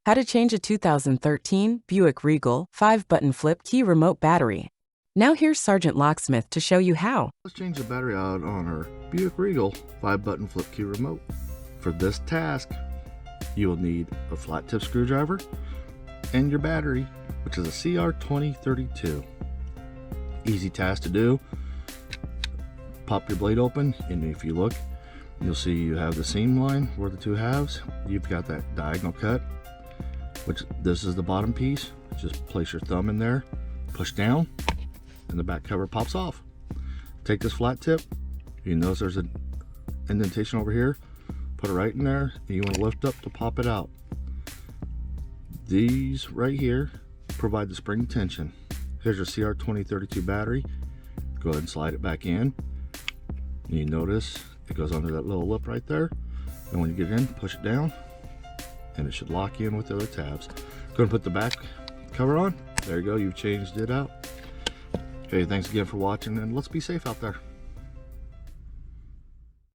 How to change a 2013 Buick Regal 5-button flip key remote battery. Now here's Sergeant Locksmith to show you how. Let's change the battery out on our Buick Regal 5-button flip key remote. For this task, you will need a flat tip screwdriver and your battery, which is a CR2032. Easy task to do. Pop your blade open, and if you look, you'll see you have the seam line where the two halves. You've got that diagonal cut, which this is the bottom piece. Just place your thumb in there, push down, and the back cover pops off. Take this flat tip, you notice there's an indentation over here, put it right in there, and you want to lift up to pop it out. These right here provide the spring tension. Here's your CR2032 battery. Go ahead and slide it back in. And you notice it goes under that little lip right there. And when you get in, push it down, and it should lock in with the other tabs. Go ahead and put the back cover on. There you go, you've changed it out. Okay, thanks again for watching, and let's be safe out there.